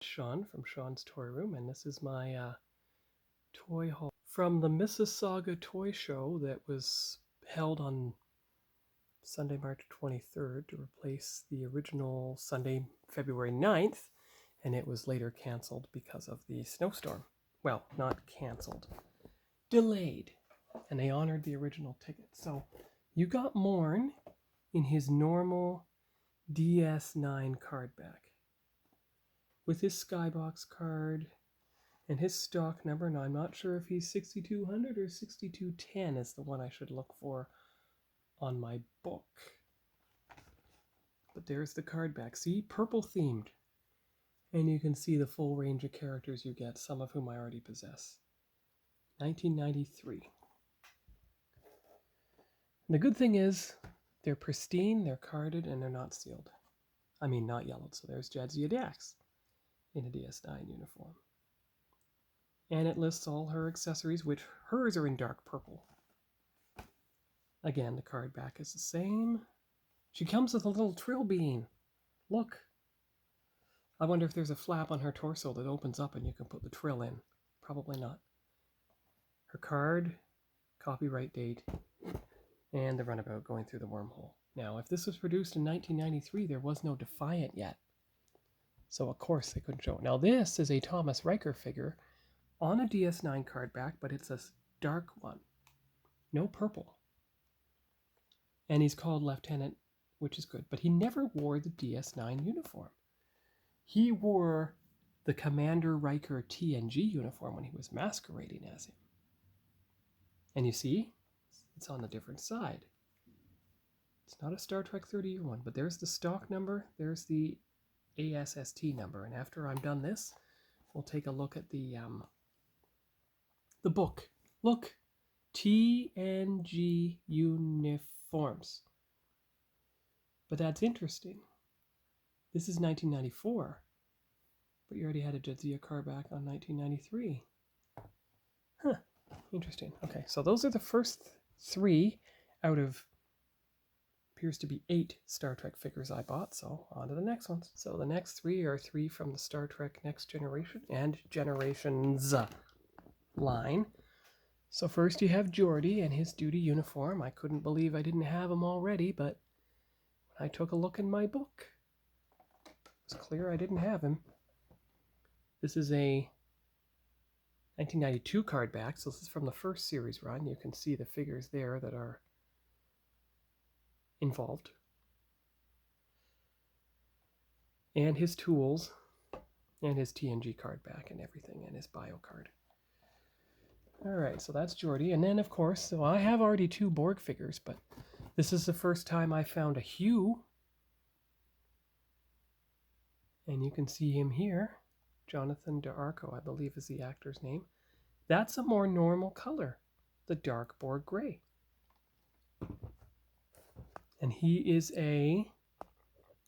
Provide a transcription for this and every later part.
Sean from Sean's Toy Room, and this is my toy haul from the Mississauga Toy Show that was held on Sunday, March 23rd to replace the original Sunday, February 9th, and it was later canceled because of the snowstorm. Well, not canceled, delayed, and they honored the original ticket. So you got Morn in his normal DS9 card back with his Skybox card and his stock number. Now I'm not sure if he's 6200 or 6210 is the one I should look for on my book. But there's the card back. See, purple themed. And you can see the full range of characters you get, some of whom I already possess. 1993. And the good thing is they're pristine, they're carded, and they're not sealed. I mean, not yellowed. So there's Jadzia Dax in a DS9 uniform. And it lists all her accessories, which hers are in dark purple. Again, the card back is the same. She comes with a little trill bean. Look. I wonder if there's a flap on her torso that opens up and you can put the trill in. Probably not. Her card, copyright date, and the runabout going through the wormhole. Now, if this was produced in 1993, there was no Defiant yet. So, of course, they couldn't show it. Now, this is a Thomas Riker figure on a DS9 card back, but it's a dark one. No purple. And he's called Lieutenant, which is good. But he never wore the DS9 uniform. He wore the Commander Riker TNG uniform when he was masquerading as him. And you see, it's on the different side. It's not a Star Trek 30-year one, but there's the stock number, there's the ASST number. And after I'm done this, we'll take a look at the book. Look, TNG uniforms. But that's interesting. This is 1994, but you already had a Jadzia card back on 1993. Huh, interesting. Okay, so those are the first 3 out of, appears to be 8 Star Trek figures I bought, so on to the next ones. So the next 3 are 3 from the Star Trek Next Generation and Generations line. So first you have Geordi and his duty uniform. I couldn't believe I didn't have him already, but when I took a look in my book, it's clear I didn't have him. This is a 1992 card back, so this is from the first series run. You can see the figures there that are involved. And his tools, and his TNG card back and everything, and his bio card. Alright, so that's Geordi. And then, of course, so I have already 2 Borg figures, but this is the first time I found a Hugh. And you can see him here. Jonathan D'Arco, I believe is the actor's name. That's a more normal color, the dark Borg gray. And he is a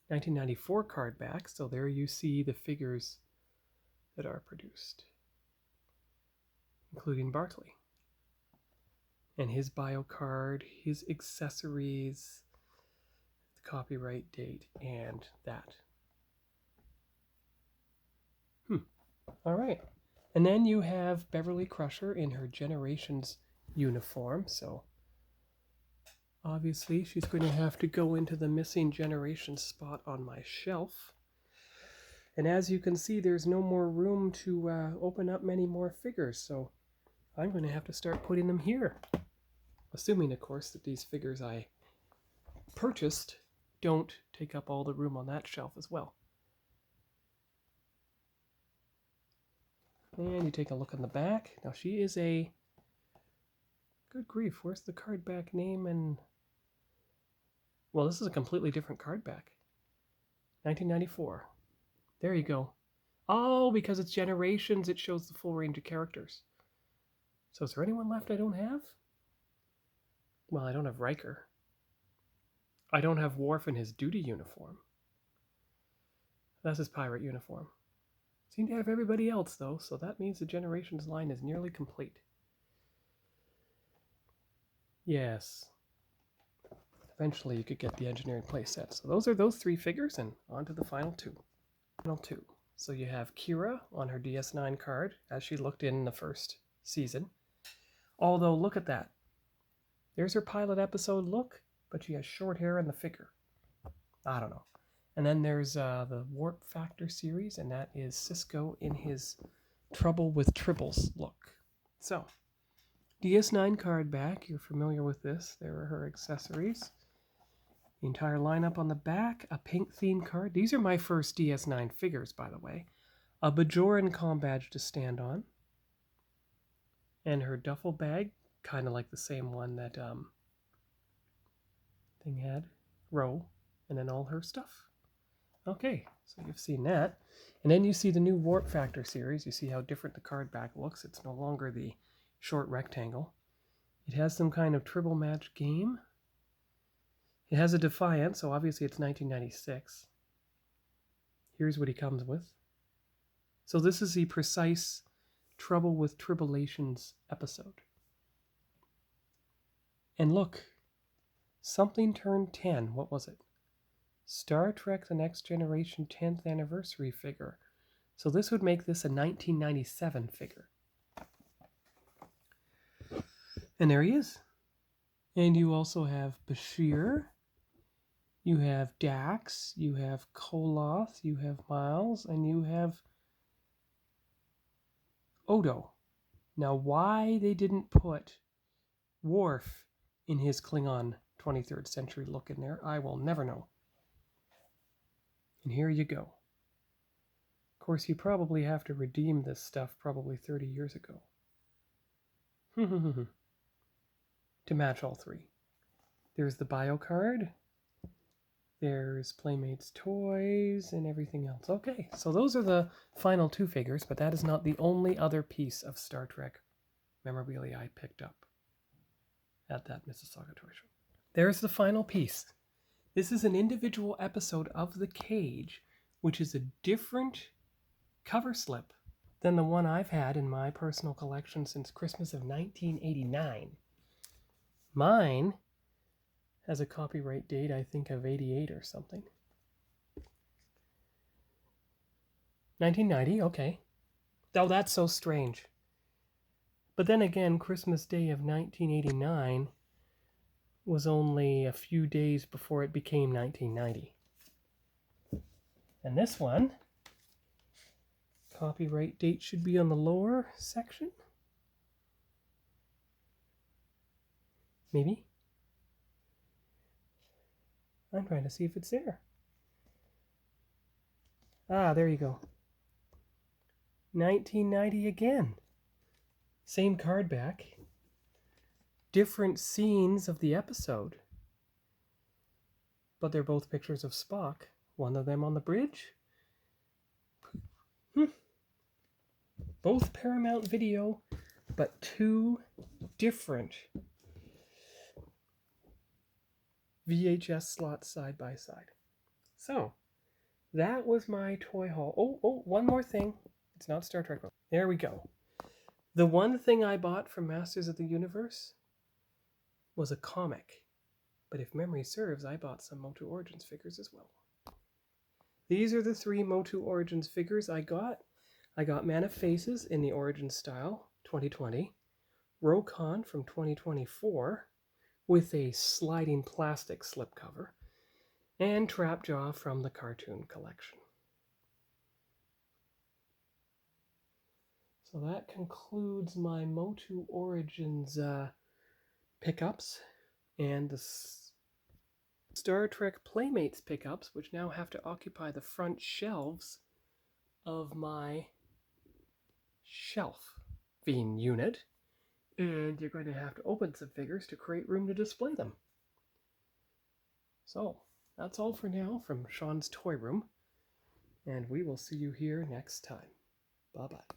1994 card back, so there you see the figures that are produced, including Barclay. And his bio card, his accessories, the copyright date, and that. All right. And then you have Beverly Crusher in her Generations uniform. So obviously she's going to have to go into the missing Generations spot on my shelf. And as you can see, there's no more room to open up many more figures. So I'm going to have to start putting them here. Assuming, of course, that these figures I purchased don't take up all the room on that shelf as well. And you take a look on the back. Now she is a, good grief, where's the card back name? And well, this is a completely different card back. 1994. There you go. Oh, because it's Generations, it shows the full range of characters. So is there anyone left I don't have? Well, I don't have Riker. I don't have Worf in his duty uniform. That's his pirate uniform. Seem to have everybody else, though, so that means the Generations line is nearly complete. Yes. Eventually you could get the engineering playset. So those are those 3 figures, and on to the final 2. Final 2. So you have Kira on her DS9 card, as she looked in the first season. Although, look at that. There's her pilot episode look, but she has short hair in the figure. I don't know. And then there's the Warp Factor series, and that is Cisco in his Trouble with Tribbles look. So, DS9 card back. You're familiar with this. There are her accessories. The entire lineup on the back. A pink themed card. These are my first DS9 figures, by the way. A Bajoran comm badge to stand on. And her duffel bag, kind of like the same one that thing had. Row. And then all her stuff. Okay, so you've seen that. And then you see the new Warp Factor series. You see how different the card back looks. It's no longer the short rectangle. It has some kind of Tribble match game. It has a Defiant, so obviously it's 1996. Here's what he comes with. So this is the precise Trouble with Tribble-ations episode. And look, something turned 10. What was it? Star Trek The Next Generation 10th Anniversary figure. So this would make this a 1997 figure. And there he is. And you also have Bashir. You have Dax. You have Koloth. You have Miles. And you have Odo. Now, why they didn't put Worf in his Klingon 23rd century look in there, I will never know. And here you go. Of course, you probably have to redeem this stuff probably 30 years ago. To match all three. There's the bio card. There's Playmates toys and everything else. Okay, so those are the final two figures, but that is not the only other piece of Star Trek memorabilia I picked up at that Mississauga toy show. There's the final piece. This is an individual episode of The Cage, which is a different cover slip than the one I've had in my personal collection since Christmas of 1989. Mine has a copyright date, I think, of 88 or something. 1990, okay. Oh, that's so strange. But then again, Christmas Day of 1989 was only a few days before it became 1990. And this one, copyright date should be on the lower section. Maybe. I'm trying to see if it's there. Ah, there you go. 1990 again. Same card back. Different scenes of the episode. But they're both pictures of Spock. One of them on the bridge. Both Paramount Video, but two different VHS slots side by side. So, that was my toy haul. Oh, one more thing. It's not Star Trek. There we go. The one thing I bought from Masters of the Universe was a comic. But if memory serves, I bought some mOTU Origins figures as well. These are the three mOTU Origins figures I got. I got Man of Faces in the Origins style, 2020. Rokon from 2024 with a sliding plastic slipcover. And Trapjaw from the cartoon collection. So that concludes my mOTU Origins pickups and the Star Trek Playmates pickups, which now have to occupy the front shelves of my shelving unit. And you're going to have to open some figures to create room to display them. So, that's all for now from Sean's Toy Room. And we will see you here next time. Bye-bye.